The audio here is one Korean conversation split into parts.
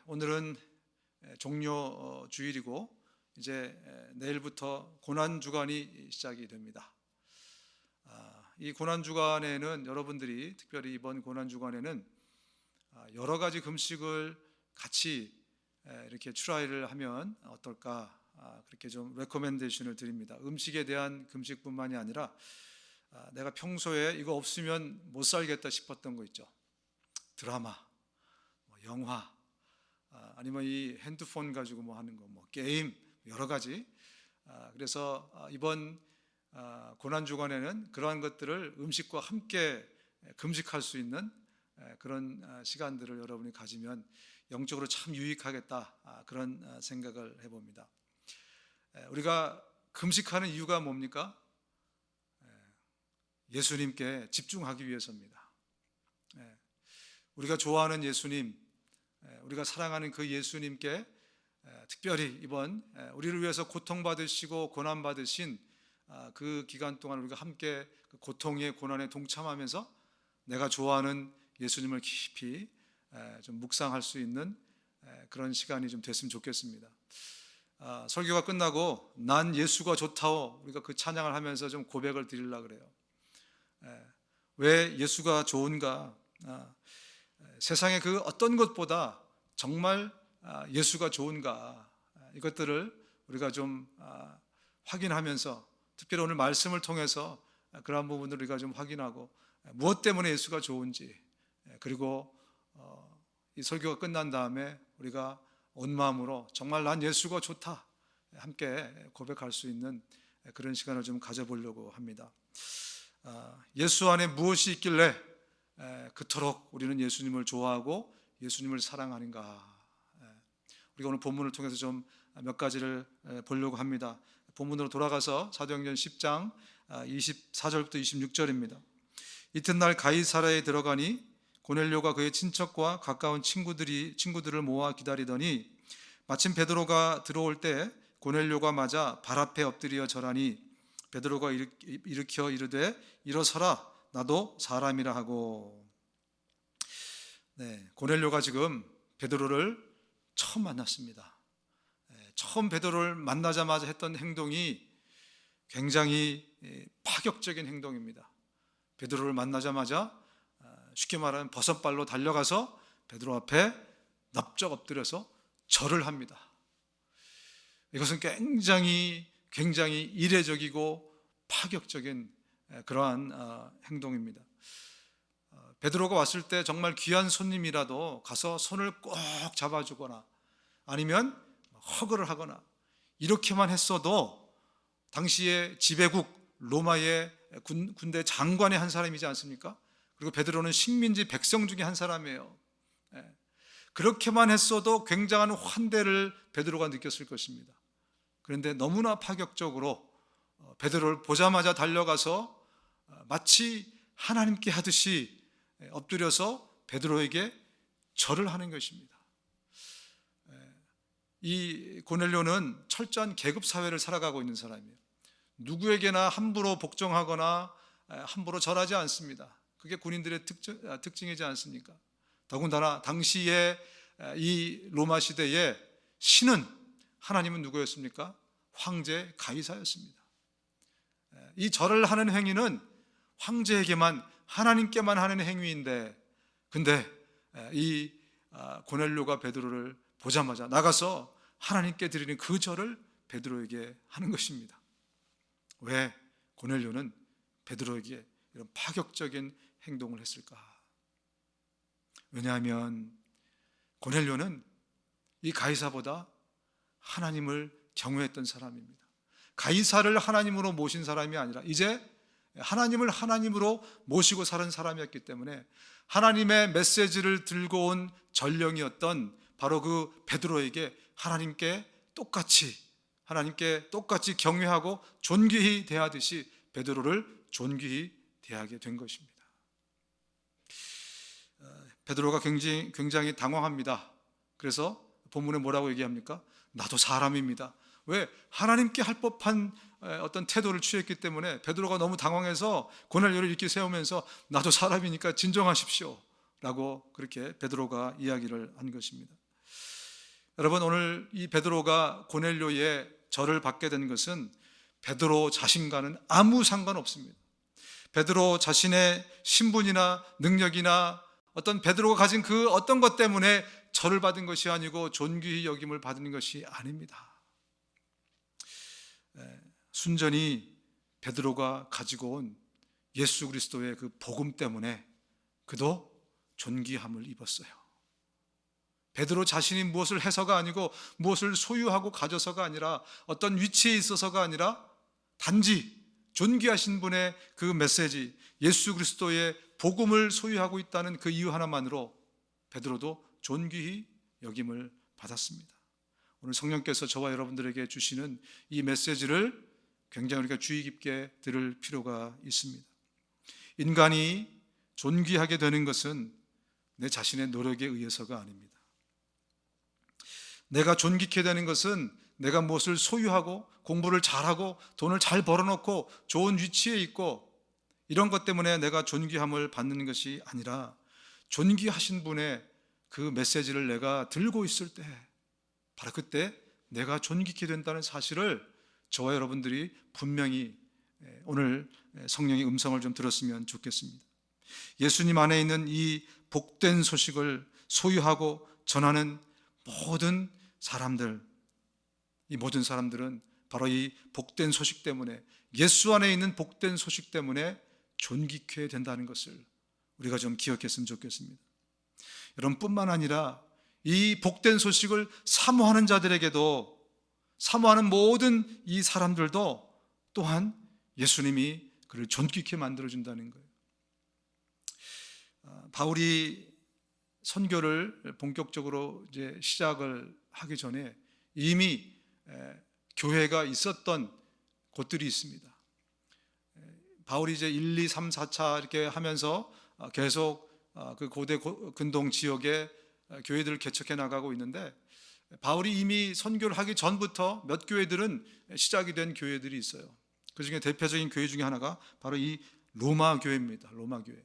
오늘은 종료 주일이고 이제 내일부터 고난 주간이 시작이 됩니다. 이 고난 주간에는 여러분들이 특별히 이번 고난 주간에는 여러 가지 금식을 같이 이렇게 트라이를 하면 어떨까, 그렇게 좀 레코멘데이션을 드립니다. 음식에 대한 금식뿐만이 아니라 내가 평소에 이거 없으면 못 살겠다 싶었던 거 있죠. 드라마, 영화, 아니면 이 핸드폰 가지고 뭐 하는 거, 뭐 게임, 여러 가지. 그래서 이번 고난 주간에는 그러한 것들을 음식과 함께 금식할 수 있는 그런 시간들을 여러분이 가지면 영적으로 참 유익하겠다, 그런 생각을 해봅니다. 우리가 금식하는 이유가 뭡니까? 예수님께 집중하기 위해서입니다. 우리가 좋아하는 예수님, 우리가 사랑하는 그 예수님께 특별히 이번 우리를 위해서 고통받으시고 고난받으신 그 기간 동안 우리가 함께 그 고통의 고난에 동참하면서 내가 좋아하는 예수님을 깊이 좀 묵상할 수 있는 그런 시간이 좀 됐으면 좋겠습니다. 설교가 끝나고 난 예수가 좋다오, 우리가 그 찬양을 하면서 좀 고백을 드리려고 그래요. 왜 예수가 좋은가? 세상의 그 어떤 것보다 정말 예수가 좋은가? 이것들을 우리가 좀 확인하면서, 특별히 오늘 말씀을 통해서 그러한 부분들을 우리가 좀 확인하고 무엇 때문에 예수가 좋은지, 그리고 이 설교가 끝난 다음에 우리가 온 마음으로 정말 난 예수가 좋다 함께 고백할 수 있는 그런 시간을 좀 가져보려고 합니다. 예수 안에 무엇이 있길래 그토록 우리는 예수님을 좋아하고 예수님을 사랑하는가? 우리가 오늘 본문을 통해서 좀 몇 가지를 보려고 합니다. 본문으로 돌아가서 사도행전 10장 24절부터 26절입니다. 이튿날 가이사랴에 들어가니 고넬료가 그의 친척과 가까운 친구들을 모아 기다리더니 마침 베드로가 들어올 때 고넬료가 맞아 발 앞에 엎드려 절하니 베드로가 일으켜 이르되 일어서라, 나도 사람이라 하고. 고넬료가 지금 베드로를 처음 만났습니다. 처음 베드로를 만나자마자 했던 행동이 굉장히 파격적인 행동입니다. 베드로를 만나자마자 쉽게 말하면 버선발로 달려가서 베드로 앞에 납작 엎드려서 절을 합니다. 이것은 굉장히 이례적이고 파격적인 그러한 행동입니다. 베드로가 왔을 때 정말 귀한 손님이라도 가서 손을 꼭 잡아주거나 아니면 허그를 하거나 이렇게만 했어도 당시의 지배국 로마의 군대 장관의 한 사람이지 않습니까? 그리고 베드로는 식민지 백성 중에 한 사람이에요. 그렇게만 했어도 굉장한 환대를 베드로가 느꼈을 것입니다. 그런데 너무나 파격적으로 베드로를 보자마자 달려가서 마치 하나님께 하듯이 엎드려서 베드로에게 절을 하는 것입니다. 이 고넬료는 철저한 계급 사회를 살아가고 있는 사람이에요. 누구에게나 함부로 복종하거나 함부로 절하지 않습니다. 그게 군인들의 특징이지 않습니까? 더군다나 당시에 이 로마 시대의 신은, 하나님은 누구였습니까? 황제 가이사였습니다. 이 절을 하는 행위는 황제에게만, 하나님께만 하는 행위인데, 근데 이 고넬료가 베드로를 보자마자 나가서 하나님께 드리는 그 절을 베드로에게 하는 것입니다. 왜 고넬료는 베드로에게 이런 파격적인 행동을 했을까? 왜냐하면 고넬료는 이 가이사보다 하나님을 경외했던 사람입니다. 가이사를 하나님으로 모신 사람이 아니라 이제 하나님을 하나님으로 모시고 사는 사람이었기 때문에 하나님의 메시지를 들고 온 전령이었던 바로 그 베드로에게 하나님께 똑같이 경외하고 존귀히 대하듯이 베드로를 존귀히 대하게 된 것입니다. 베드로가 굉장히 당황합니다. 그래서 본문에 뭐라고 얘기합니까? 나도 사람입니다. 왜? 하나님께 할 법한 어떤 태도를 취했기 때문에 베드로가 너무 당황해서 고넬료를 이렇게 세우면서 나도 사람이니까 진정하십시오 라고 그렇게 베드로가 이야기를 한 것입니다. 여러분, 오늘 이 베드로가 고넬료의 절을 받게 된 것은 베드로 자신과는 아무 상관없습니다. 베드로 자신의 신분이나 능력이나 어떤 베드로가 가진 그 어떤 것 때문에 절을 받은 것이 아니고 존귀히 여김을 받은 것이 아닙니다. 순전히 베드로가 가지고 온 예수 그리스도의 그 복음 때문에 그도 존귀함을 입었어요. 베드로 자신이 무엇을 해서가 아니고 무엇을 소유하고 가져서가 아니라 어떤 위치에 있어서가 아니라 단지 존귀하신 분의 그 메시지, 예수 그리스도의 복음을 소유하고 있다는 그 이유 하나만으로 베드로도 존귀히 여김을 받았습니다. 오늘 성령께서 저와 여러분들에게 주시는 이 메시지를 굉장히 우리가 주의 깊게 들을 필요가 있습니다. 인간이 존귀하게 되는 것은 내 자신의 노력에 의해서가 아닙니다. 내가 존귀케 되는 것은 내가 무엇을 소유하고 공부를 잘하고 돈을 잘 벌어놓고 좋은 위치에 있고 이런 것 때문에 내가 존귀함을 받는 것이 아니라 존귀하신 분의 그 메시지를 내가 들고 있을 때 바로 그때 내가 존귀케 된다는 사실을 저와 여러분들이 분명히 오늘 성령의 음성을 좀 들었으면 좋겠습니다. 예수님 안에 있는 이 복된 소식을 소유하고 전하는 모든 사람들, 이 모든 사람들은 바로 이 복된 소식 때문에, 예수 안에 있는 복된 소식 때문에 존귀케 된다는 것을 우리가 좀 기억했으면 좋겠습니다. 여러분, 뿐만 아니라 이 복된 소식을 사모하는 자들에게도, 사모하는 모든 이 사람들도 또한 예수님이 그를 존귀케 만들어준다는 거예요. 바울이 선교를 본격적으로 이제 시작을 하기 전에 이미 교회가 있었던 곳들이 있습니다. 바울이 이제 1, 2, 3, 4차 이렇게 하면서 계속 그 고대 근동 지역에 교회들을 개척해 나가고 있는데, 바울이 이미 선교를 하기 전부터 몇 교회들은 시작이 된 교회들이 있어요. 그 중에 대표적인 교회 중에 하나가 바로 이 로마 교회입니다. 로마 교회.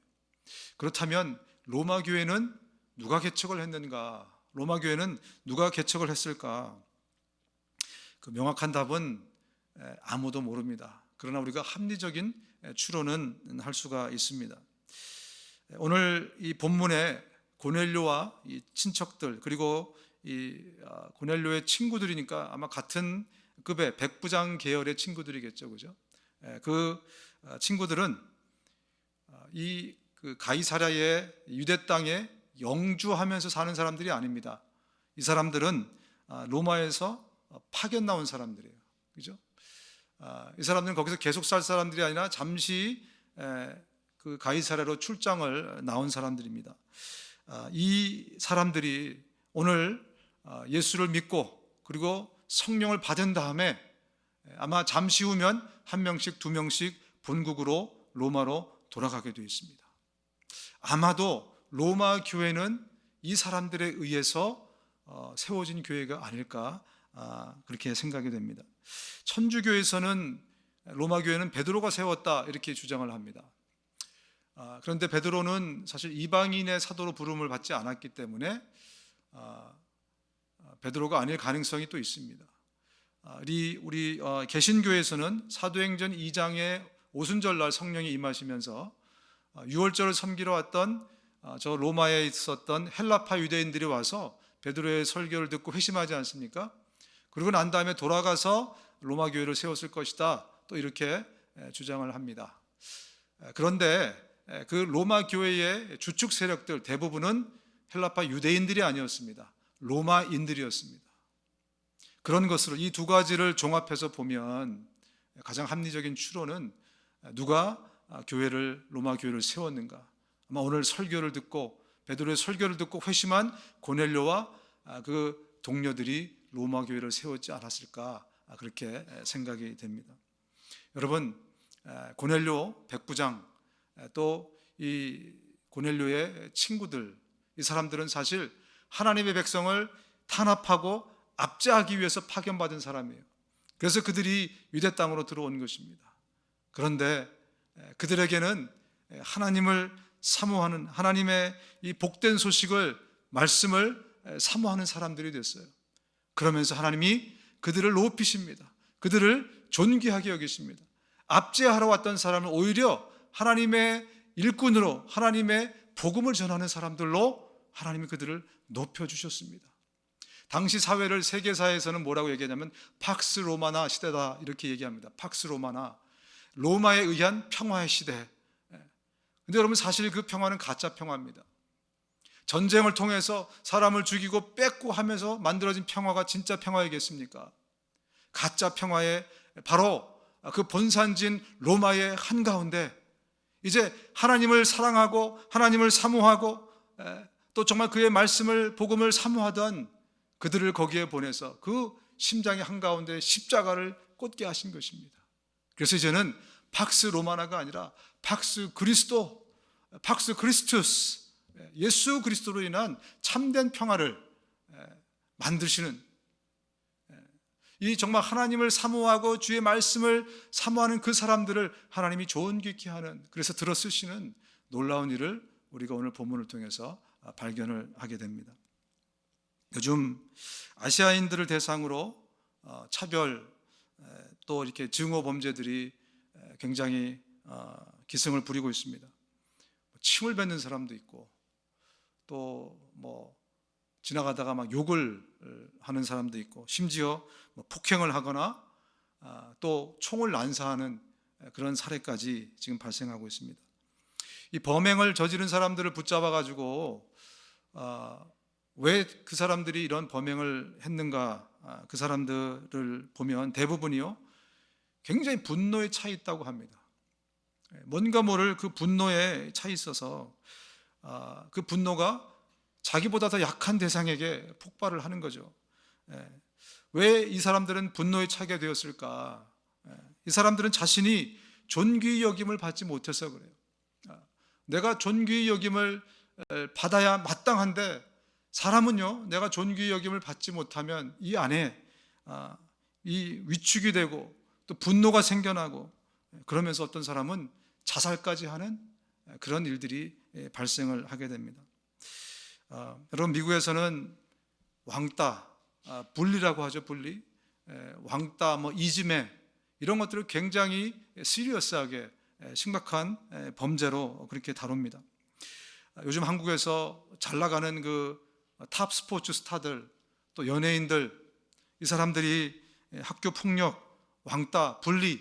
그렇다면 로마 교회는 누가 개척을 했는가? 로마 교회는 누가 개척을 했을까? 그 명확한 답은 아무도 모릅니다. 그러나 우리가 합리적인 추론은 할 수가 있습니다. 오늘 이 본문에 고넬료와 이 친척들, 그리고 이 고넬료의 친구들이니까 아마 같은 급의 백부장 계열의 친구들이겠죠, 그죠? 그 친구들은 그 가이사랴의 유대 땅에 영주하면서 사는 사람들이 아닙니다. 이 사람들은 로마에서 파견 나온 사람들이에요. 그죠? 이 사람들은 거기서 계속 살 사람들이 아니라 잠시 그 가이사랴로 출장을 나온 사람들입니다. 이 사람들이 오늘 예수를 믿고 그리고 성령을 받은 다음에 아마 잠시 후면 한 명씩 두 명씩 본국으로 로마로 돌아가게 되어 있습니다. 아마도 로마 교회는 이 사람들에 의해서 세워진 교회가 아닐까, 그렇게 생각이 됩니다. 천주교에서는 로마 교회는 베드로가 세웠다 이렇게 주장을 합니다. 그런데 베드로는 사실 이방인의 사도로 부름을 받지 않았기 때문에 베드로가 아닐 가능성이 또 있습니다. 우리 개신교에서는 사도행전 2장의 오순절날 성령이 임하시면서 유월절을 섬기러 왔던 저 로마에 있었던 헬라파 유대인들이 와서 베드로의 설교를 듣고 회심하지 않습니까? 그러고 난 다음에 돌아가서 로마 교회를 세웠을 것이다, 또 이렇게 주장을 합니다. 그런데 그 로마 교회의 주축 세력들 대부분은 헬라파 유대인들이 아니었습니다. 로마인들이었습니다. 그런 것으로 이 두 가지를 종합해서 보면 가장 합리적인 추론은 누가 로마 교회를 세웠는가? 아마 오늘 설교를 듣고, 베드로의 설교를 듣고 회심한 고넬료와 그 동료들이 로마 교회를 세웠지 않았을까, 그렇게 생각이 됩니다. 여러분, 고넬료 백부장, 또 이 고넬료의 친구들, 이 사람들은 사실 하나님의 백성을 탄압하고 압제하기 위해서 파견받은 사람이에요. 그래서 그들이 유대 땅으로 들어온 것입니다. 그런데 그들에게는 하나님을 사모하는, 하나님의 이 복된 소식을, 말씀을 사모하는 사람들이 됐어요. 그러면서 하나님이 그들을 높이십니다. 그들을 존귀하게 여기십니다. 압제하러 왔던 사람을 오히려 하나님의 일꾼으로, 하나님의 복음을 전하는 사람들로 하나님이 그들을 높여주셨습니다. 당시 사회를 세계사에서는 뭐라고 얘기하냐면 팍스 로마나 시대다 이렇게 얘기합니다. 팍스 로마나, 로마에 의한 평화의 시대. 근데 여러분, 사실 그 평화는 가짜 평화입니다. 전쟁을 통해서 사람을 죽이고 뺏고 하면서 만들어진 평화가 진짜 평화이겠습니까? 가짜 평화의 바로 그 본산지인 로마의 한가운데 이제 하나님을 사랑하고 하나님을 사모하고 또 정말 그의 말씀을, 복음을 사모하던 그들을 거기에 보내서 그 심장의 한가운데 십자가를 꽂게 하신 것입니다. 그래서 이제는 팍스 로마나가 아니라 팍스 그리스도, 팍스 크리스투스, 예수 그리스도로 인한 참된 평화를 만드시는, 이 정말 하나님을 사모하고 주의 말씀을 사모하는 그 사람들을 하나님이 존귀케 하는, 그래서 들어 쓰시는 놀라운 일을 우리가 오늘 본문을 통해서 발견을 하게 됩니다. 요즘 아시아인들을 대상으로 차별 또 이렇게 증오 범죄들이 굉장히 기승을 부리고 있습니다. 침을 뱉는 사람도 있고 또 뭐 지나가다가 막 욕을 하는 사람도 있고 심지어 뭐 폭행을 하거나 또 총을 난사하는 그런 사례까지 지금 발생하고 있습니다. 이 범행을 저지른 사람들을 붙잡아 가지고 왜 그 사람들이 이런 범행을 했는가, 그 사람들을 보면 대부분이요 굉장히 분노에 차 있다고 합니다. 뭔가 모를 그 분노에 차 있어서 그 분노가 자기보다 더 약한 대상에게 폭발을 하는 거죠. 왜 이 사람들은 분노에 차게 되었을까? 이 사람들은 자신이 존귀 여김을 받지 못해서 그래요. 내가 존귀 여김을 받아야 마땅한데 사람은요, 내가 존귀 여김을 받지 못하면 이 안에 이 위축이 되고 또 분노가 생겨나고, 그러면서 어떤 사람은 자살까지 하는 그런 일들이 발생을 하게 됩니다. 여러분, 미국에서는 왕따, 분리라고 하죠. 분리, 왕따, 뭐 이지매, 이런 것들을 굉장히 시리어스하게 심각한 범죄로 그렇게 다룹니다. 요즘 한국에서 잘 나가는 그 탑 스포츠 스타들, 또 연예인들, 이 사람들이 학교 폭력, 왕따, 분리,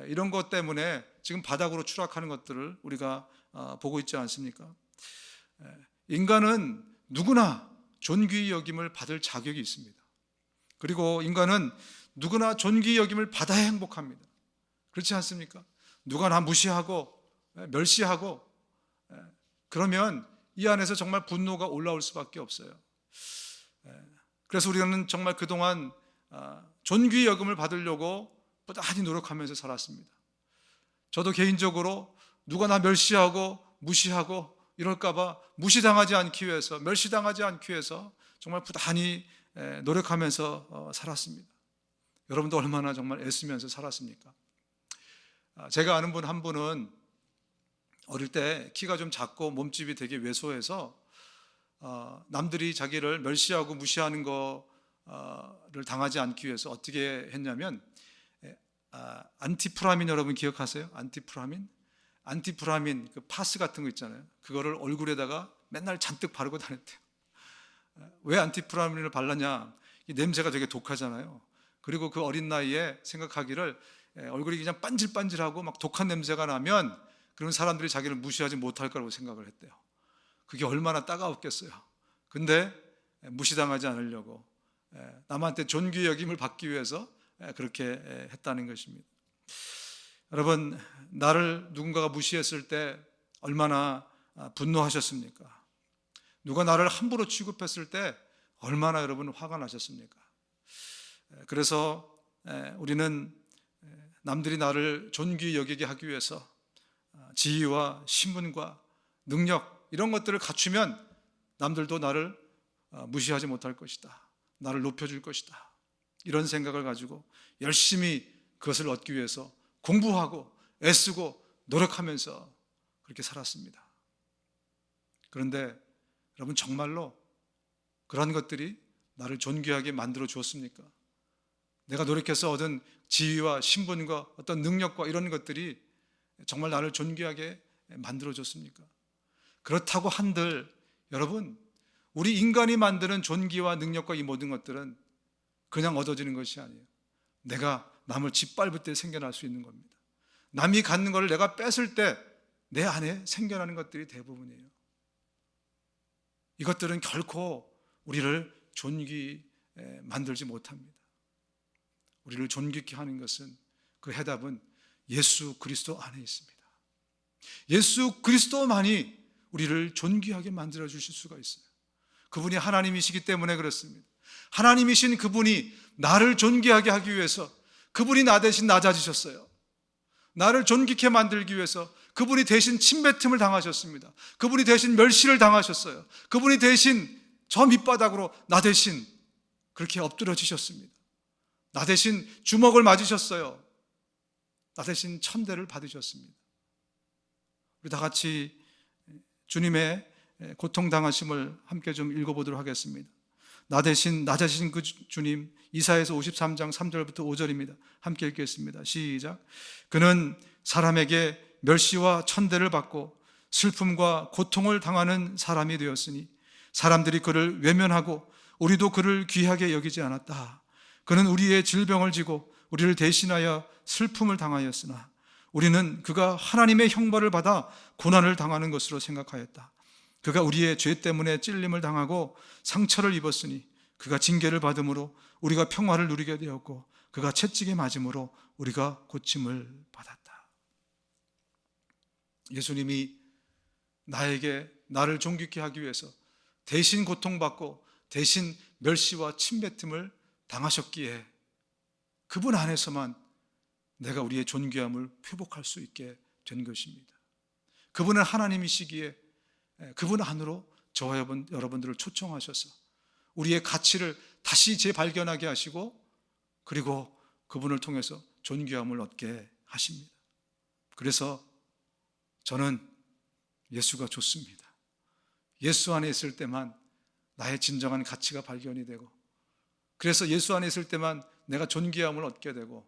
이런 것 때문에 지금 바닥으로 추락하는 것들을 우리가 보고 있지 않습니까? 인간은 누구나 존귀 여김을 받을 자격이 있습니다. 그리고 인간은 누구나 존귀 여김을 받아야 행복합니다. 그렇지 않습니까? 누가 나 무시하고 멸시하고 그러면 이 안에서 정말 분노가 올라올 수밖에 없어요. 그래서 우리는 정말 그동안 존귀 여김을 받으려고 부단히 노력하면서 살았습니다. 저도 개인적으로 누가 나 멸시하고 무시하고 이럴까봐 무시당하지 않기 위해서, 멸시당하지 않기 위해서 정말 부단히 노력하면서 살았습니다. 여러분도 얼마나 정말 애쓰면서 살았습니까? 제가 아는 분 한 분은 어릴 때 키가 좀 작고 몸집이 되게 왜소해서 남들이 자기를 멸시하고 무시하는 거를 당하지 않기 위해서 어떻게 했냐면 안티프라민, 여러분 기억하세요? 안티프라민 그 파스 같은 거 있잖아요. 그거를 얼굴에다가 맨날 잔뜩 바르고 다녔대요. 왜 안티프라민을 발랐냐? 이 냄새가 되게 독하잖아요. 그리고 그 어린 나이에 생각하기를 얼굴이 그냥 반질반질하고 막 독한 냄새가 나면 그런 사람들이 자기를 무시하지 못할 거라고 생각을 했대요. 그게 얼마나 따가웠겠어요. 근데 무시당하지 않으려고 남한테 존귀 여김을 받기 위해서 그렇게 했다는 것입니다. 여러분, 나를 누군가가 무시했을 때 얼마나 분노하셨습니까? 누가 나를 함부로 취급했을 때 얼마나 여러분 화가 나셨습니까? 그래서 우리는 남들이 나를 존귀 여기게 하기 위해서 지위와 신분과 능력, 이런 것들을 갖추면 남들도 나를 무시하지 못할 것이다, 나를 높여줄 것이다, 이런 생각을 가지고 열심히 그것을 얻기 위해서 공부하고 애쓰고 노력하면서 그렇게 살았습니다. 그런데 여러분, 정말로 그런 것들이 나를 존귀하게 만들어 주었습니까? 내가 노력해서 얻은 지위와 신분과 어떤 능력과 이런 것들이 정말 나를 존귀하게 만들어 줬습니까? 그렇다고 한들 여러분, 우리 인간이 만드는 존귀와 능력과 이 모든 것들은 그냥 얻어지는 것이 아니에요. 내가 남을 짓밟을 때 생겨날 수 있는 겁니다. 남이 갖는 것을 내가 뺏을 때 내 안에 생겨나는 것들이 대부분이에요. 이것들은 결코 우리를 존귀 만들지 못합니다. 우리를 존귀케 하는 것은, 그 해답은 예수 그리스도 안에 있습니다. 예수 그리스도만이 우리를 존귀하게 만들어 주실 수가 있어요. 그분이 하나님이시기 때문에 그렇습니다. 하나님이신 그분이 나를 존귀하게 하기 위해서 그분이 나 대신 낮아지셨어요. 나를 존귀케 만들기 위해서 그분이 대신 침뱉음을 당하셨습니다. 그분이 대신 멸시를 당하셨어요. 그분이 대신 저 밑바닥으로 나 대신 그렇게 엎드러지셨습니다. 나 대신 주먹을 맞으셨어요. 나 대신 천대를 받으셨습니다. 우리 다 같이 주님의 고통당하심을 함께 좀 읽어보도록 하겠습니다. 나 대신 낮아지신 그 주님, 이사야서 53장 3절부터 5절입니다. 함께 읽겠습니다. 시작. 그는 사람에게 멸시와 천대를 받고 슬픔과 고통을 당하는 사람이 되었으니 사람들이 그를 외면하고 우리도 그를 귀하게 여기지 않았다. 그는 우리의 질병을 지고 우리를 대신하여 슬픔을 당하였으나 우리는 그가 하나님의 형벌을 받아 고난을 당하는 것으로 생각하였다. 그가 우리의 죄 때문에 찔림을 당하고 상처를 입었으니 그가 징계를 받음으로 우리가 평화를 누리게 되었고 그가 채찍에 맞음으로 우리가 고침을 받았다. 예수님이 나를 존귀케 하기 위해서 대신 고통받고 대신 멸시와 침뱉음을 당하셨기에 그분 안에서만 내가 우리의 존귀함을 회복할 수 있게 된 것입니다. 그분은 하나님이시기에 그분 안으로 저와 여러분들을 초청하셔서 우리의 가치를 다시 재발견하게 하시고 그리고 그분을 통해서 존귀함을 얻게 하십니다. 그래서 저는 예수가 좋습니다. 예수 안에 있을 때만 나의 진정한 가치가 발견이 되고 그래서 예수 안에 있을 때만 내가 존귀함을 얻게 되고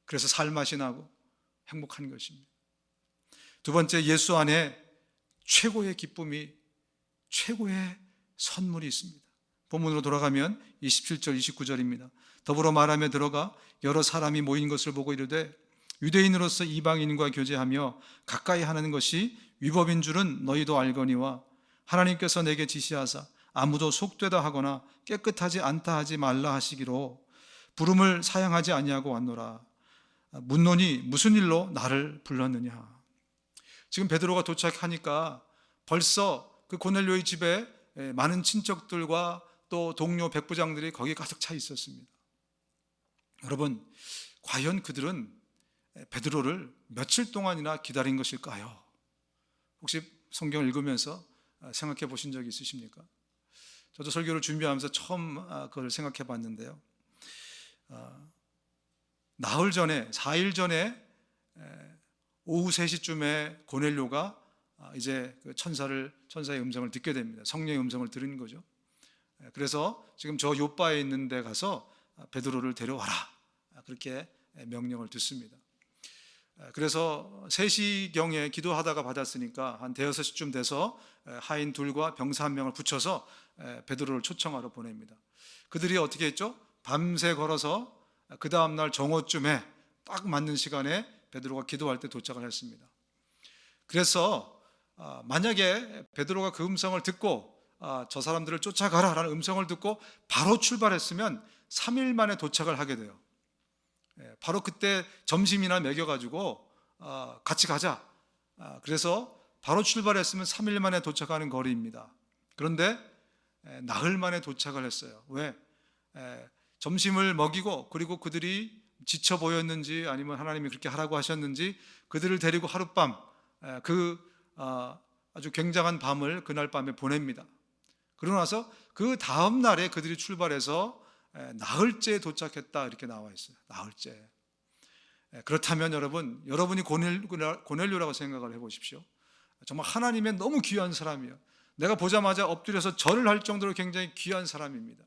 그래서 살맛이 나고 행복한 것입니다. 두 번째, 예수 안에 최고의 기쁨이, 최고의 선물이 있습니다. 본문으로 돌아가면 27절 29절입니다. 더불어 말하며 들어가 여러 사람이 모인 것을 보고 이르되 유대인으로서 이방인과 교제하며 가까이 하는 것이 위법인 줄은 너희도 알거니와 하나님께서 내게 지시하사 아무도 속되다 하거나 깨끗하지 않다 하지 말라 하시기로 부름을 사양하지 아니하고 왔노라. 묻노니 무슨 일로 나를 불렀느냐. 지금 베드로가 도착하니까 벌써 그 고넬료의 집에 많은 친척들과 또 동료 백부장들이 거기에 가득 차 있었습니다. 여러분, 과연 그들은 베드로를 며칠 동안이나 기다린 것일까요? 혹시 성경을 읽으면서 생각해 보신 적이 있으십니까? 저도 설교를 준비하면서 처음 그걸 생각해 봤는데요. 나흘 전에, 4일 전에 오후 3시쯤에 고넬료가 이제 그 천사의 음성을 듣게 됩니다. 성령의 음성을 들은 거죠. 그래서 지금 저 요바에 있는 데 가서 베드로를 데려와라, 그렇게 명령을 듣습니다. 그래서 3시경에 기도하다가 받았으니까 한 대여섯 시쯤 돼서 하인 둘과 병사 한 명을 붙여서 베드로를 초청하러 보냅니다. 그들이 어떻게 했죠? 밤새 걸어서 그 다음날 정오쯤에 딱 맞는 시간에 베드로가 기도할 때 도착을 했습니다. 그래서 만약에 베드로가 그 음성을 듣고 저 사람들을 쫓아가라라는 음성을 듣고 바로 출발했으면 3일 만에 도착을 하게 돼요. 바로 그때 점심이나 먹여가지고 같이 가자. 그래서 바로 출발했으면 3일 만에 도착하는 거리입니다. 그런데 나흘 만에 도착을 했어요. 왜? 점심을 먹이고 그리고 그들이 지쳐 보였는지 아니면 하나님이 그렇게 하라고 하셨는지 그들을 데리고 하룻밤 아주 굉장한 밤을 그날 밤에 보냅니다. 그러고 나서 그 다음 날에 그들이 출발해서 나흘째에 도착했다 이렇게 나와 있어요. 나흘째. 그렇다면 여러분이 고넬료라고 생각을 해보십시오. 정말 하나님의 너무 귀한 사람이에요. 내가 보자마자 엎드려서 절을 할 정도로 굉장히 귀한 사람입니다.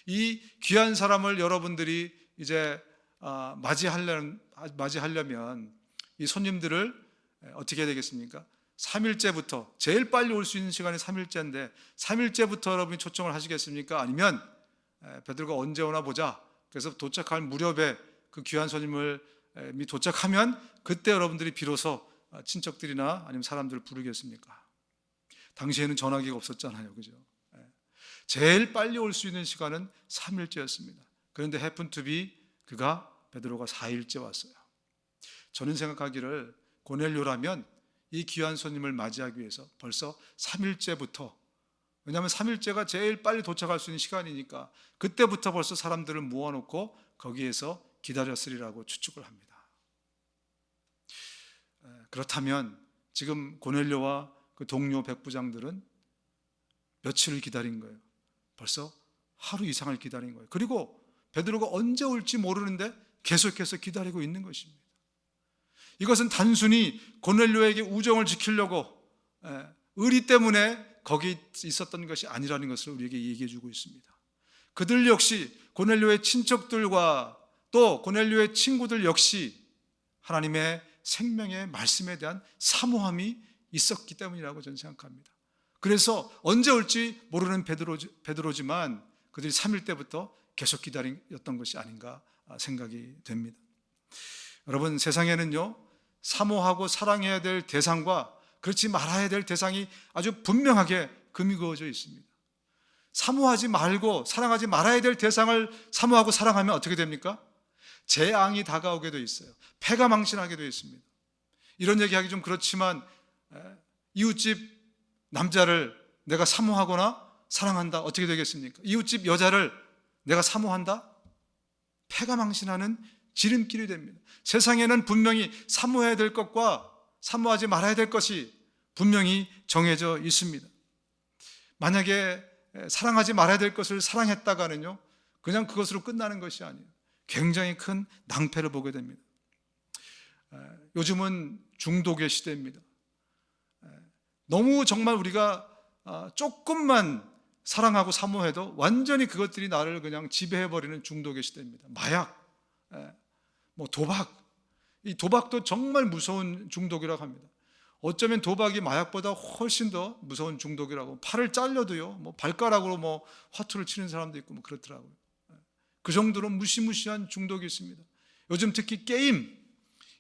이 귀한 사람을 여러분들이 이제 맞이하려면 이 손님들을 어떻게 해야 되겠습니까? 3일째부터, 제일 빨리 올 수 있는 시간이 3일째인데 3일째부터 여러분이 초청을 하시겠습니까? 아니면 베드로가 언제 오나 보자, 그래서 도착할 무렵에 그 귀한 손님을 도착하면 그때 여러분들이 비로소 친척들이나 아니면 사람들을 부르겠습니까? 당시에는 전화기가 없었잖아요, 그죠? 제일 빨리 올 수 있는 시간은 3일째였습니다. 그런데 happen to be 베드로가 4일째 왔어요. 저는 생각하기를 고넬료라면 이 귀한 손님을 맞이하기 위해서 벌써 3일째부터, 왜냐하면 3일째가 제일 빨리 도착할 수 있는 시간이니까 그때부터 벌써 사람들을 모아놓고 거기에서 기다렸으리라고 추측을 합니다. 그렇다면 지금 고넬료와 그 동료 백부장들은 며칠을 기다린 거예요. 벌써 하루 이상을 기다린 거예요. 그리고 베드로가 언제 올지 모르는데 계속해서 기다리고 있는 것입니다. 이것은 단순히 고넬료에게 우정을 지키려고 의리 때문에 거기 있었던 것이 아니라는 것을 우리에게 얘기해 주고 있습니다. 그들 역시, 고넬료의 친척들과 또 고넬료의 친구들 역시 하나님의 생명의 말씀에 대한 사모함이 있었기 때문이라고 저는 생각합니다. 그래서 언제 올지 모르는 베드로지만 그들이 3일 때부터 계속 기다렸던 것이 아닌가 생각이 됩니다. 여러분, 세상에는요, 사모하고 사랑해야 될 대상과 그렇지 말아야 될 대상이 아주 분명하게 금이 그어져 있습니다. 사모하지 말고 사랑하지 말아야 될 대상을 사모하고 사랑하면 어떻게 됩니까? 재앙이 다가오게 되어 있어요. 패가 망신하게 되어 있습니다. 이런 얘기하기 좀 그렇지만 이웃집 남자를 내가 사모하거나 사랑한다, 어떻게 되겠습니까? 이웃집 여자를 내가 사모한다? 패가 망신하는 지름길이 됩니다. 세상에는 분명히 사모해야 될 것과 사모하지 말아야 될 것이 분명히 정해져 있습니다. 만약에 사랑하지 말아야 될 것을 사랑했다가는요, 그냥 그것으로 끝나는 것이 아니에요. 굉장히 큰 낭패를 보게 됩니다. 요즘은 중독의 시대입니다. 너무 정말 우리가 조금만 사랑하고 사모해도 완전히 그것들이 나를 그냥 지배해버리는 중독의 시대입니다. 마약, 도박, 이 도박도 정말 무서운 중독이라고 합니다. 어쩌면 도박이 마약보다 훨씬 더 무서운 중독이라고. 팔을 잘려도요, 발가락으로 화투를 치는 사람도 있고 그렇더라고요. 그 정도로 무시무시한 중독이 있습니다. 요즘 특히 게임,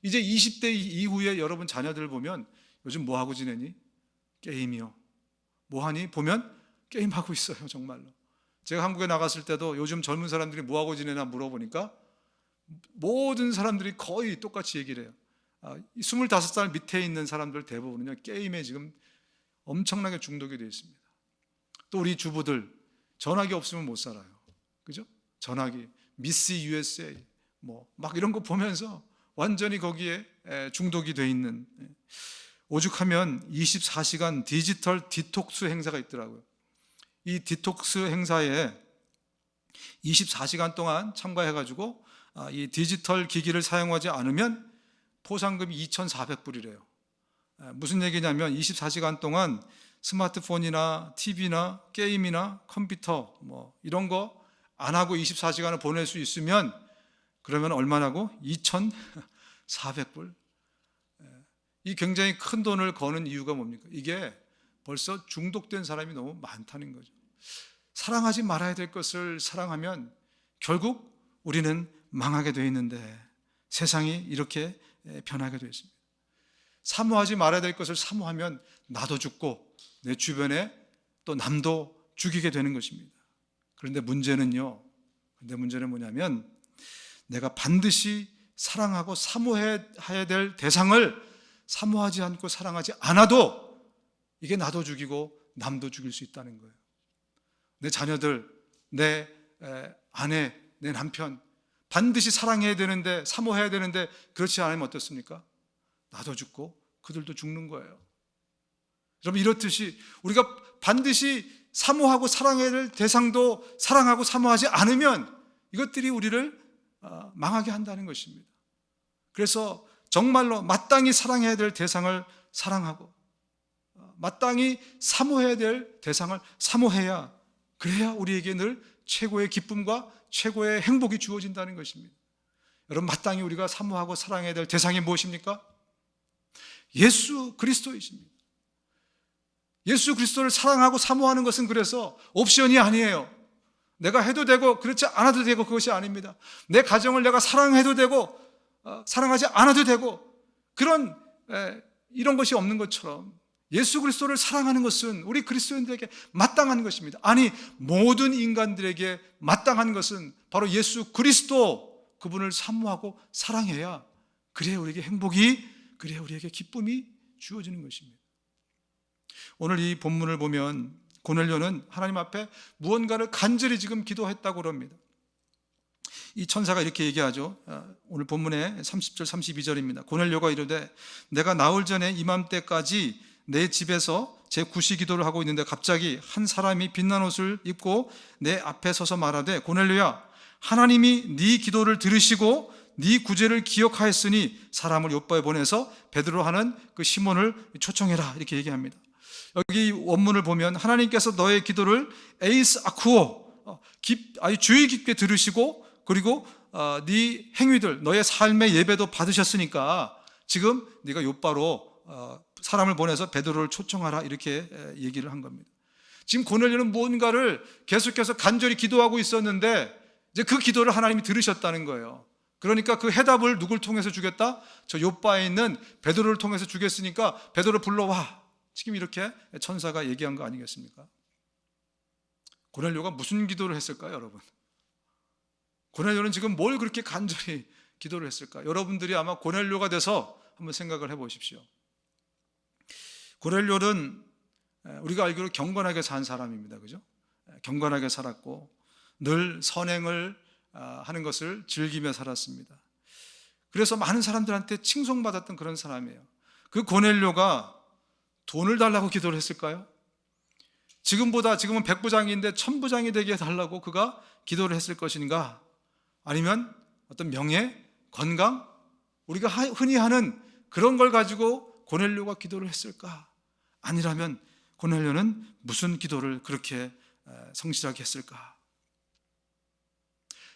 이제 20대 이후에 여러분 자녀들 보면 요즘 뭐 하고 지내니? 게임이요. 뭐 하니? 보면 게임하고 있어요, 정말로. 제가 한국에 나갔을 때도 요즘 젊은 사람들이 뭐 하고 지내나 물어보니까 모든 사람들이 거의 똑같이 얘기를 해요. 25살 밑에 있는 사람들 대부분은요, 게임에 지금 엄청나게 중독이 되어 있습니다. 또 우리 주부들, 전화기 없으면 못 살아요. 그죠? 전화기, 미스 USA, 막 이런 거 보면서 완전히 거기에 중독이 되어 있는, 오죽하면 24시간 디지털 디톡스 행사가 있더라고요. 이 디톡스 행사에 24시간 동안 참가해가지고 이 디지털 기기를 사용하지 않으면 포상금이 2,400불이래요. 무슨 얘기냐면 24시간 동안 스마트폰이나 TV나 게임이나 컴퓨터 이런 거 안 하고 24시간을 보낼 수 있으면 그러면 얼마나고? 2,400불. 이 굉장히 큰 돈을 거는 이유가 뭡니까? 이게 벌써 중독된 사람이 너무 많다는 거죠. 사랑하지 말아야 될 것을 사랑하면 결국 우리는 망하게 되어 있는데 세상이 이렇게 변하게 되어 있습니다. 사모하지 말아야 될 것을 사모하면 나도 죽고 내 주변에 또 남도 죽이게 되는 것입니다. 그런데 문제는 뭐냐면 내가 반드시 사랑하고 사모해야 될 대상을 사모하지 않고 사랑하지 않아도 이게 나도 죽이고 남도 죽일 수 있다는 거예요. 내 자녀들, 내 아내, 내 남편 반드시 사랑해야 되는데, 사모해야 되는데 그렇지 않으면 어떻습니까? 나도 죽고 그들도 죽는 거예요. 여러분, 이렇듯이 우리가 반드시 사모하고 사랑해야 될 대상도 사랑하고 사모하지 않으면 이것들이 우리를 망하게 한다는 것입니다. 그래서 정말로 마땅히 사랑해야 될 대상을 사랑하고 마땅히 사모해야 될 대상을 사모해야, 그래야 우리에게 늘 최고의 기쁨과 최고의 행복이 주어진다는 것입니다. 여러분, 마땅히 우리가 사모하고 사랑해야 될 대상이 무엇입니까? 예수 그리스도이십니다. 예수 그리스도를 사랑하고 사모하는 것은 그래서 옵션이 아니에요. 내가 해도 되고 그렇지 않아도 되고 그것이 아닙니다. 내 가정을 내가 사랑해도 되고 사랑하지 않아도 되고 그런 이런 것이 없는 것처럼 예수 그리스도를 사랑하는 것은 우리 그리스도인들에게 마땅한 것입니다. 아니, 모든 인간들에게 마땅한 것은 바로 예수 그리스도, 그분을 사모하고 사랑해야, 그래야 우리에게 행복이, 그래야 우리에게 기쁨이 주어지는 것입니다. 오늘 이 본문을 보면 고넬료는 하나님 앞에 무언가를 간절히 지금 기도했다고 그럽니다. 이 천사가 이렇게 얘기하죠. 오늘 본문의 30절 32절입니다. 고넬료가 이르되 내가 나올 전에 이맘때까지 내 집에서 제 구시 기도를 하고 있는데 갑자기 한 사람이 빛난 옷을 입고 내 앞에 서서 말하되 고넬료야, 하나님이 네 기도를 들으시고 네 구제를 기억하였으니 사람을 요빠에 보내서 베드로 하는 그 시몬을 초청해라, 이렇게 얘기합니다. 여기 원문을 보면 하나님께서 너의 기도를 에이스 아쿠오, 아주 주의 깊게 들으시고 그리고 네 행위들, 너의 삶의 예배도 받으셨으니까 지금 네가 요빠로 사람을 보내서 베드로를 초청하라, 이렇게 얘기를 한 겁니다. 지금 고넬료는 무언가를 계속해서 간절히 기도하고 있었는데 이제 그 기도를 하나님이 들으셨다는 거예요. 그러니까 그 해답을 누굴 통해서 주겠다? 저 요빠에 있는 베드로를 통해서 주겠으니까 베드로 불러와. 지금 이렇게 천사가 얘기한 거 아니겠습니까? 고넬료가 무슨 기도를 했을까요, 여러분? 고넬료는 지금 뭘 그렇게 간절히 기도를 했을까? 여러분들이 아마 고넬료가 돼서 한번 생각을 해보십시오. 고넬료는 우리가 알기로 경건하게 산 사람입니다. 그죠? 경건하게 살았고 늘 선행을 하는 것을 즐기며 살았습니다. 그래서 많은 사람들한테 칭송받았던 그런 사람이에요. 그 고넬료가 돈을 달라고 기도를 했을까요? 지금은 100부장인데 1000부장이 되게 해달라고 그가 기도를 했을 것인가? 아니면 어떤 명예, 건강, 우리가 흔히 하는 그런 걸 가지고 고넬료가 기도를 했을까? 아니라면 고넬료는 무슨 기도를 그렇게 성실하게 했을까?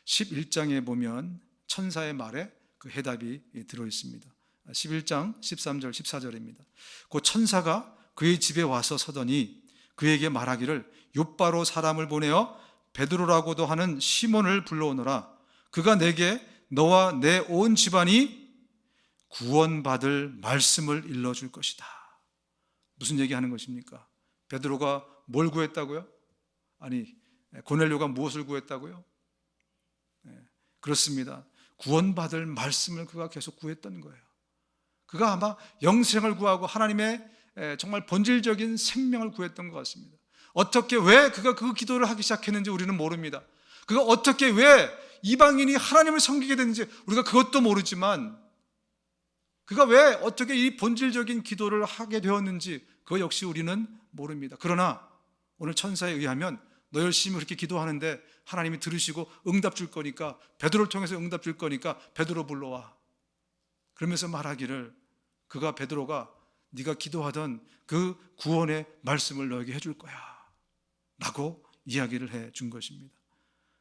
11장에 보면 천사의 말에 그 해답이 들어있습니다. 11장 13절 14절입니다. 그 천사가 그의 집에 와서 서더니 그에게 말하기를 요빠로 사람을 보내어 베드로라고도 하는 시몬을 불러오너라. 그가 내게 너와 내 온 집안이 구원받을 말씀을 일러줄 것이다. 무슨 얘기하는 것입니까? 베드로가 뭘 구했다고요? 아니, 고넬료가 무엇을 구했다고요? 그렇습니다. 구원받을 말씀을 그가 계속 구했던 거예요. 그가 아마 영생을 구하고 하나님의 정말 본질적인 생명을 구했던 것 같습니다. 어떻게, 왜 그가 그 기도를 하기 시작했는지 우리는 모릅니다. 그가 어떻게, 왜 이방인이 하나님을 섬기게 됐는지 우리가 그것도 모르지만 그가 왜 어떻게 이 본질적인 기도를 하게 되었는지 그거 역시 우리는 모릅니다. 그러나 오늘 천사에 의하면 너 열심히 그렇게 기도하는데 하나님이 들으시고 응답 줄 거니까, 베드로를 통해서 응답 줄 거니까 베드로 불러와. 그러면서 말하기를 베드로가 네가 기도하던 그 구원의 말씀을 너에게 해줄 거야 라고 이야기를 해준 것입니다.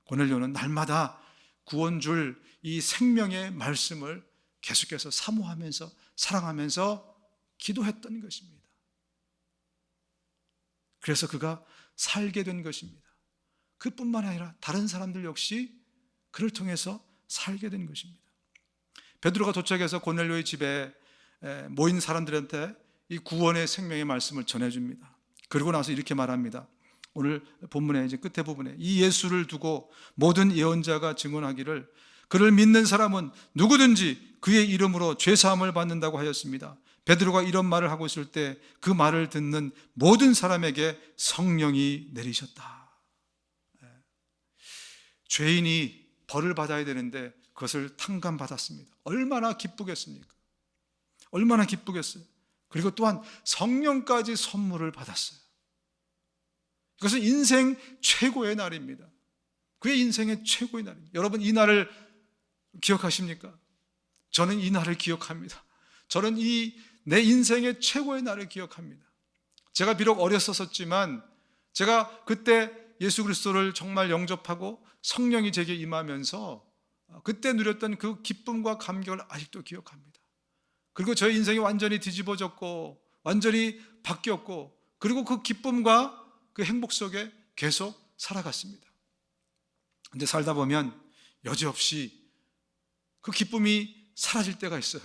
고넬료는 날마다 구원 줄 이 생명의 말씀을 계속해서 사모하면서 사랑하면서 기도했던 것입니다. 그래서 그가 살게 된 것입니다. 그뿐만 아니라 다른 사람들 역시 그를 통해서 살게 된 것입니다. 베드로가 도착해서 고넬료의 집에 모인 사람들한테 이 구원의 생명의 말씀을 전해줍니다. 그리고 나서 이렇게 말합니다. 오늘 본문의 이제 끝에 부분에 이 예수를 두고 모든 예언자가 증언하기를 그를 믿는 사람은 누구든지 그의 이름으로 죄사함을 받는다고 하였습니다. 베드로가 이런 말을 하고 있을 때 그 말을 듣는 모든 사람에게 성령이 내리셨다. 죄인이 벌을 받아야 되는데 그것을 탕감받았습니다. 얼마나 기쁘겠습니까? 얼마나 기쁘겠어요. 그리고 또한 성령까지 선물을 받았어요. 이것은 인생 최고의 날입니다. 그의 인생의 최고의 날입니다. 여러분, 이 날을 기억하십니까? 저는 이 날을 기억합니다. 저는 내 인생의 최고의 날을 기억합니다. 제가 비록 어렸었지만 제가 그때 예수 그리스도를 정말 영접하고 성령이 제게 임하면서 그때 누렸던 그 기쁨과 감격을 아직도 기억합니다. 그리고 저의 인생이 완전히 뒤집어졌고 완전히 바뀌었고, 그리고 그 기쁨과 그 행복 속에 계속 살아갔습니다. 근데 살다 보면 여지없이 그 기쁨이 사라질 때가 있어요.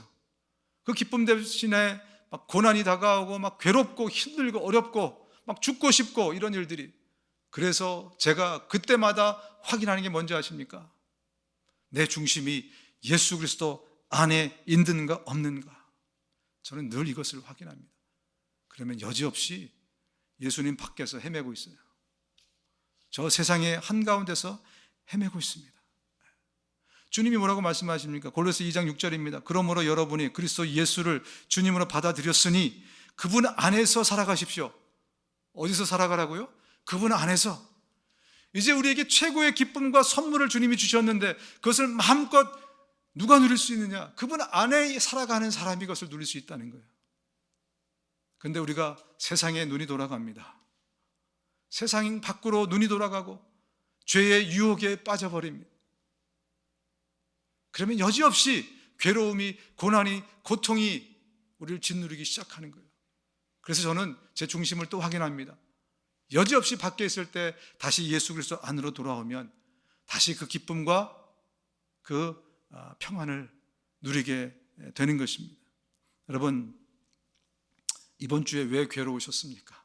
그 기쁨 대신에 막 고난이 다가오고 막 괴롭고 힘들고 어렵고 막 죽고 싶고 이런 일들이. 그래서 제가 그때마다 확인하는 게 뭔지 아십니까? 내 중심이 예수 그리스도 안에 있는가 없는가. 저는 늘 이것을 확인합니다. 그러면 여지없이 예수님 밖에서 헤매고 있어요. 저 세상의 한가운데서 헤매고 있습니다. 주님이 뭐라고 말씀하십니까? 골로새 2장 6절입니다. 그러므로 여러분이 그리스도 예수를 주님으로 받아들였으니 그분 안에서 살아가십시오. 어디서 살아가라고요? 그분 안에서. 이제 우리에게 최고의 기쁨과 선물을 주님이 주셨는데 그것을 마음껏 누가 누릴 수 있느냐? 그분 안에 살아가는 사람이 그것을 누릴 수 있다는 거예요. 그런데 우리가 세상에 눈이 돌아갑니다. 세상 밖으로 눈이 돌아가고 죄의 유혹에 빠져버립니다. 그러면 여지없이 괴로움이, 고난이, 고통이 우리를 짓누르기 시작하는 거예요. 그래서 저는 제 중심을 또 확인합니다. 여지없이 밖에 있을 때 다시 예수 그리스도 안으로 돌아오면 다시 그 기쁨과 그 평안을 누리게 되는 것입니다. 여러분, 이번 주에 왜 괴로우셨습니까?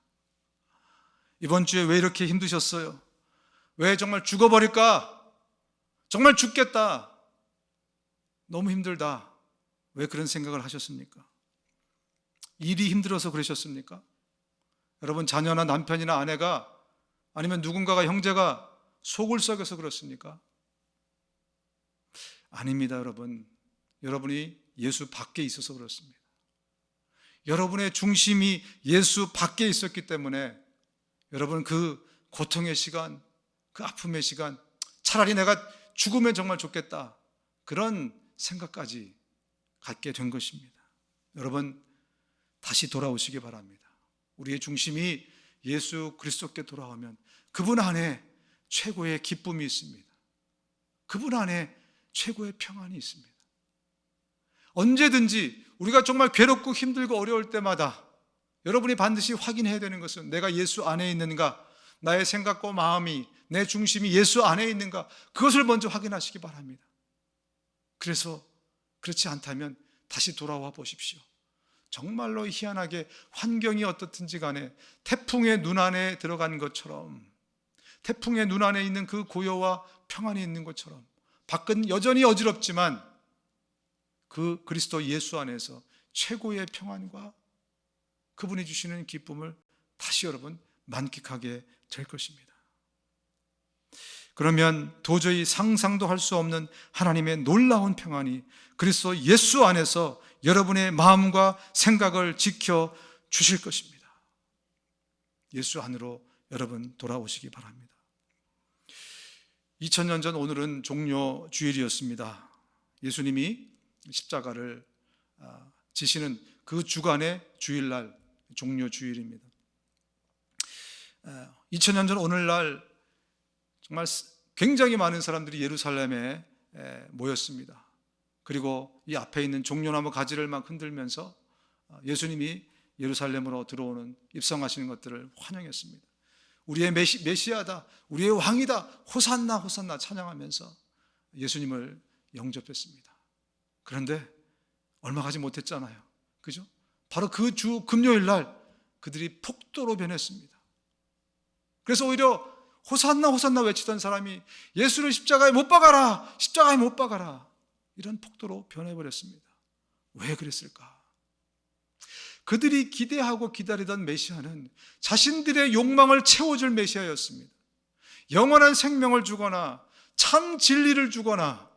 이번 주에 왜 이렇게 힘드셨어요? 왜 정말 죽어버릴까? 정말 죽겠다. 너무 힘들다. 왜 그런 생각을 하셨습니까? 일이 힘들어서 그러셨습니까? 여러분, 자녀나 남편이나 아내가 아니면 누군가가, 형제가 속을 썩여서 그렇습니까? 아닙니다, 여러분. 여러분이 예수 밖에 있어서 그렇습니다. 여러분의 중심이 예수 밖에 있었기 때문에 여러분 그 고통의 시간, 그 아픔의 시간, 차라리 내가 죽으면 정말 좋겠다, 그런 생각까지 갖게 된 것입니다. 여러분, 다시 돌아오시기 바랍니다. 우리의 중심이 예수 그리스도께 돌아오면 그분 안에 최고의 기쁨이 있습니다. 그분 안에 최고의 평안이 있습니다. 언제든지 우리가 정말 괴롭고 힘들고 어려울 때마다 여러분이 반드시 확인해야 되는 것은 내가 예수 안에 있는가, 나의 생각과 마음이, 내 중심이 예수 안에 있는가, 그것을 먼저 확인하시기 바랍니다. 그래서 그렇지 않다면 다시 돌아와 보십시오. 정말로 희한하게 환경이 어떻든지 간에 태풍의 눈 안에 들어간 것처럼, 태풍의 눈 안에 있는 그 고요와 평안이 있는 것처럼 밖은 여전히 어지럽지만 그 그리스도 예수 안에서 최고의 평안과 그분이 주시는 기쁨을 다시 여러분 만끽하게 될 것입니다. 그러면 도저히 상상도 할 수 없는 하나님의 놀라운 평안이 그리스도 예수 안에서 여러분의 마음과 생각을 지켜 주실 것입니다. 예수 안으로 여러분 돌아오시기 바랍니다. 2000년 전 오늘은 종려 주일이었습니다. 예수님이 십자가를 지시는 그 주간의 주일날, 종려 주일입니다. 2000년 전 오늘날 정말 굉장히 많은 사람들이 예루살렘에 모였습니다. 그리고 이 앞에 있는 종려나무 가지를 막 흔들면서 예수님이 예루살렘으로 들어오는, 입성하시는 것들을 환영했습니다. 우리의 메시아다, 우리의 왕이다, 호산나 호산나 찬양하면서 예수님을 영접했습니다. 그런데 얼마 가지 못했잖아요. 그죠? 바로 그 주 금요일 날 그들이 폭도로 변했습니다. 그래서 오히려 호산나 호산나 외치던 사람이 예수를 십자가에 못 박아라, 십자가에 못 박아라, 이런 폭도로 변해버렸습니다. 왜 그랬을까? 그들이 기대하고 기다리던 메시아는 자신들의 욕망을 채워줄 메시아였습니다. 영원한 생명을 주거나 참 진리를 주거나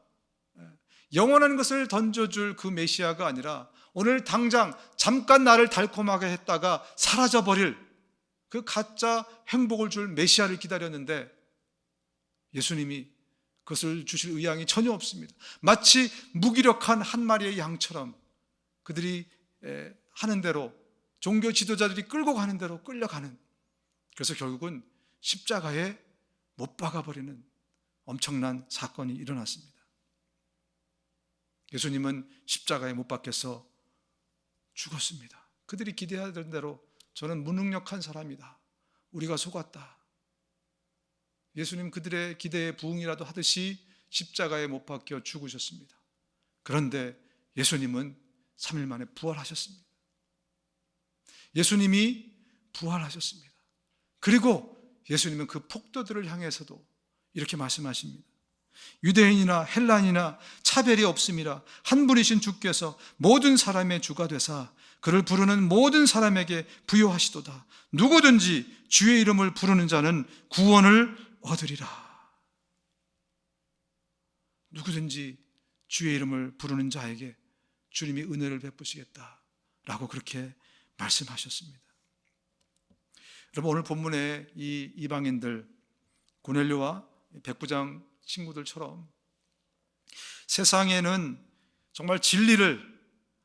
영원한 것을 던져줄 그 메시아가 아니라 오늘 당장 잠깐 나를 달콤하게 했다가 사라져버릴 그 가짜 행복을 줄 메시아를 기다렸는데 예수님이 그것을 주실 의향이 전혀 없습니다. 마치 무기력한 한 마리의 양처럼 그들이 하는 대로 종교 지도자들이 끌고 가는 대로 끌려가는, 그래서 결국은 십자가에 못 박아버리는 엄청난 사건이 일어났습니다. 예수님은 십자가에 못 박혀서 죽었습니다. 그들이 기대하던 대로 저는 무능력한 사람이다, 우리가 속았다, 예수님 그들의 기대에 부응이라도 하듯이 십자가에 못 박혀 죽으셨습니다. 그런데 예수님은 3일 만에 부활하셨습니다. 예수님이 부활하셨습니다. 그리고 예수님은 그 폭도들을 향해서도 이렇게 말씀하십니다. 유대인이나 헬란이나 차별이 없음이라 한 분이신 주께서 모든 사람의 주가 되사 그를 부르는 모든 사람에게 부요하시도다. 누구든지 주의 이름을 부르는 자는 구원을 얻으리라. 누구든지 주의 이름을 부르는 자에게 주님이 은혜를 베푸시겠다라고 그렇게 말씀하셨습니다. 여러분, 오늘 본문의 이 이방인들, 고넬료와 백부장 친구들처럼 세상에는 정말 진리를,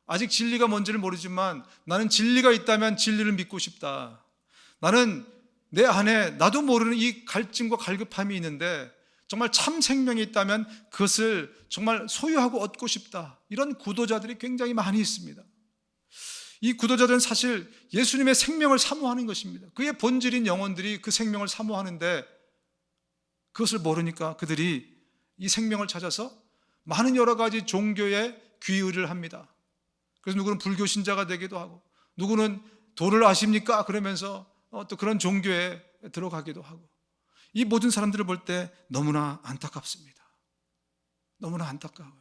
아직 진리가 뭔지를 모르지만 나는 진리가 있다면 진리를 믿고 싶다, 나는 내 안에 나도 모르는 이 갈증과 갈급함이 있는데 정말 참 생명이 있다면 그것을 정말 소유하고 얻고 싶다, 이런 구도자들이 굉장히 많이 있습니다. 이 구도자들은 사실 예수님의 생명을 사모하는 것입니다. 그의 본질인 영혼들이 그 생명을 사모하는데 그것을 모르니까 그들이 이 생명을 찾아서 많은 여러 가지 종교에 귀의를 합니다. 그래서 누구는 불교 신자가 되기도 하고, 누구는 도를 아십니까? 그러면서 또 그런 종교에 들어가기도 하고, 이 모든 사람들을 볼 때 너무나 안타깝습니다. 너무나 안타까워요.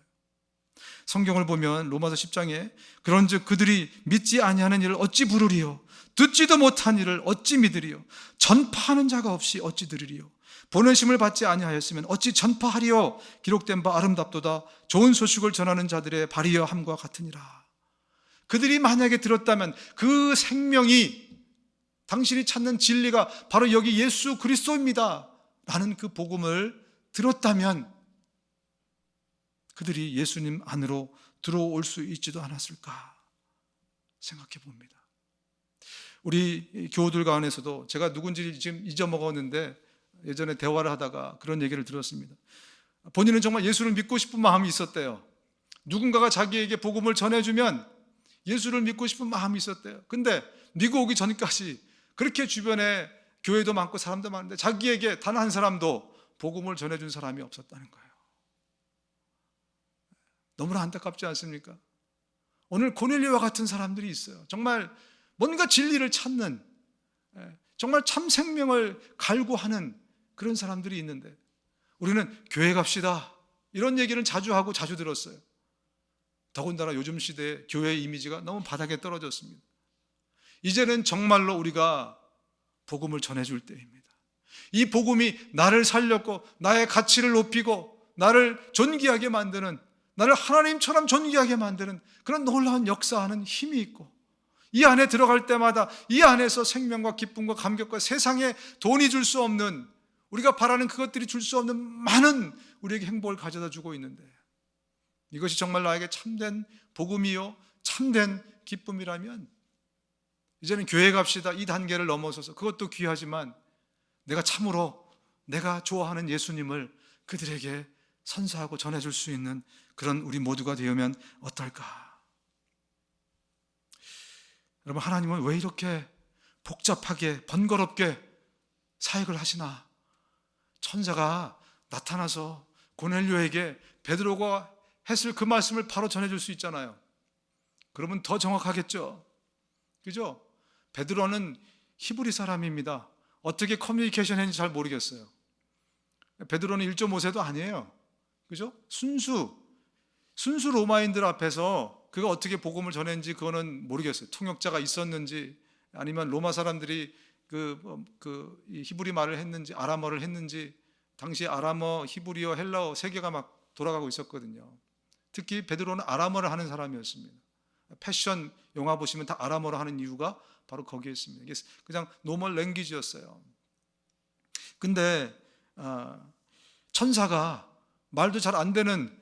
성경을 보면 로마서 10장에 그런즉 그들이 믿지 아니하는 일을 어찌 부르리요, 듣지도 못한 일을 어찌 믿으리요, 전파하는 자가 없이 어찌 들으리요, 보내심을 받지 아니하였으면 어찌 전파하리요, 기록된 바 아름답도다 좋은 소식을 전하는 자들의 발이여 함과 같으니라. 그들이 만약에 들었다면 그 생명이, 당신이 찾는 진리가 바로 여기 예수 그리스도입니다 라는 그 복음을 들었다면 그들이 예수님 안으로 들어올 수 있지도 않았을까 생각해 봅니다. 우리 교우들 가운데서도 제가 누군지 지금 잊어먹었는데 예전에 대화를 하다가 그런 얘기를 들었습니다. 본인은 정말 예수를 믿고 싶은 마음이 있었대요. 누군가가 자기에게 복음을 전해주면 예수를 믿고 싶은 마음이 있었대요. 근데 미국 오기 전까지 그렇게 주변에 교회도 많고 사람도 많은데 자기에게 단 한 사람도 복음을 전해준 사람이 없었다는 거예요. 너무나 안타깝지 않습니까? 오늘 고넬료와 같은 사람들이 있어요. 정말 뭔가 진리를 찾는, 정말 참 생명을 갈구하는 그런 사람들이 있는데 우리는 교회 갑시다 이런 얘기를 자주 하고 자주 들었어요. 더군다나 요즘 시대에 교회의 이미지가 너무 바닥에 떨어졌습니다. 이제는 정말로 우리가 복음을 전해줄 때입니다. 이 복음이 나를 살렸고 나의 가치를 높이고 나를 존귀하게 만드는, 나를 하나님처럼 존귀하게 만드는 그런 놀라운 역사하는 힘이 있고, 이 안에 들어갈 때마다 이 안에서 생명과 기쁨과 감격과 세상에 돈이 줄 수 없는, 우리가 바라는 그것들이 줄 수 없는 많은 우리에게 행복을 가져다 주고 있는데, 이것이 정말 나에게 참된 복음이요 참된 기쁨이라면 이제는 교회 갑시다 이 단계를 넘어서서, 그것도 귀하지만 내가 참으로 내가 좋아하는 예수님을 그들에게 선사하고 전해줄 수 있는 그런 우리 모두가 되면 어떨까? 여러분, 하나님은 왜 이렇게 복잡하게 번거롭게 사역을 하시나? 천사가 나타나서 고넬료에게 베드로가 했을 그 말씀을 바로 전해줄 수 있잖아요. 그러면 더 정확하겠죠? 그죠? 베드로는 히브리 사람입니다. 어떻게 커뮤니케이션 했는지 잘 모르겠어요. 베드로는 1.5세도 아니에요. 그죠? 순수 로마인들 앞에서 그가 어떻게 복음을 전했는지 그거는 모르겠어요. 통역자가 있었는지 아니면 로마 사람들이 이 히브리 말을 했는지 아람어를 했는지, 당시 아람어, 히브리어, 헬라어 세 개가 막 돌아가고 있었거든요. 특히 베드로는 아람어를 하는 사람이었습니다. 패션 영화 보시면 다 아람어로 하는 이유가 바로 거기에 있습니다. 이게 그냥 노멀 랭귀지였어요. 근데 천사가 말도 잘 안 되는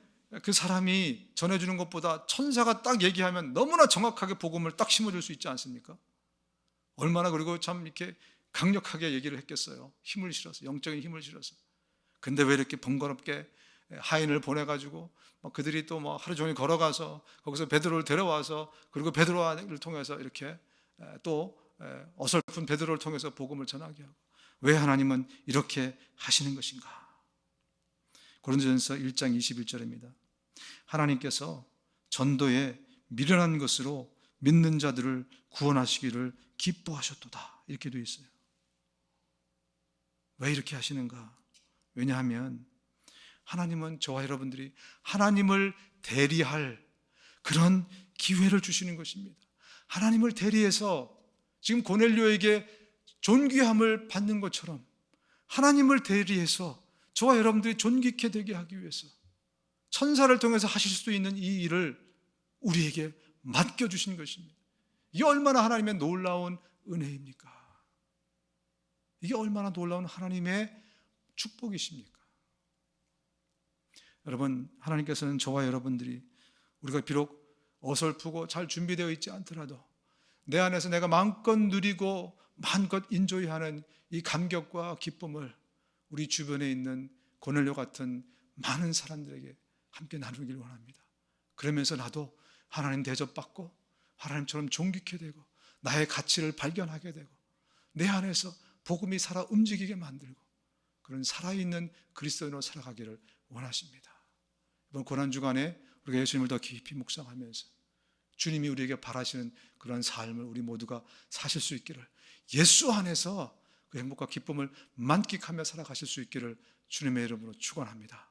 그 사람이 전해주는 것보다 천사가 딱 얘기하면 너무나 정확하게 복음을 딱 심어줄 수 있지 않습니까? 얼마나 그리고 참 이렇게 강력하게 얘기를 했겠어요. 힘을 실어서, 영적인 힘을 실어서. 근데 왜 이렇게 번거롭게 하인을 보내가지고 그들이 또 뭐 하루 종일 걸어가서 거기서 베드로를 데려와서 그리고 베드로를 통해서 이렇게 또 어설픈 베드로를 통해서 복음을 전하게 하고, 왜 하나님은 이렇게 하시는 것인가? 고린도전서 1장 21절입니다. 하나님께서 전도에 미련한 것으로 믿는 자들을 구원하시기를 기뻐하셨도다, 이렇게 되어 있어요. 왜 이렇게 하시는가? 왜냐하면 하나님은 저와 여러분들이 하나님을 대리할 그런 기회를 주시는 것입니다. 하나님을 대리해서 지금 고넬료에게 존귀함을 받는 것처럼 하나님을 대리해서 저와 여러분들이 존귀케 되게 하기 위해서 천사를 통해서 하실 수 있는 이 일을 우리에게 맡겨주신 것입니다. 이게 얼마나 하나님의 놀라운 은혜입니까? 이게 얼마나 놀라운 하나님의 축복이십니까? 여러분, 하나님께서는 저와 여러분들이 우리가 비록 어설프고 잘 준비되어 있지 않더라도 내 안에서 내가 마음껏 누리고 마음껏 인조이하는 이 감격과 기쁨을 우리 주변에 있는 고넬료 같은 많은 사람들에게 함께 나누길 원합니다. 그러면서 나도 하나님 대접받고 하나님처럼 존귀케 되고 나의 가치를 발견하게 되고 내 안에서 복음이 살아 움직이게 만들고 그런 살아있는 그리스도인으로 살아가기를 원하십니다. 이번 고난주간에 우리가 예수님을 더 깊이 묵상하면서 주님이 우리에게 바라시는 그런 삶을 우리 모두가 사실 수 있기를, 예수 안에서 그 행복과 기쁨을 만끽하며 살아가실 수 있기를 주님의 이름으로 축원합니다.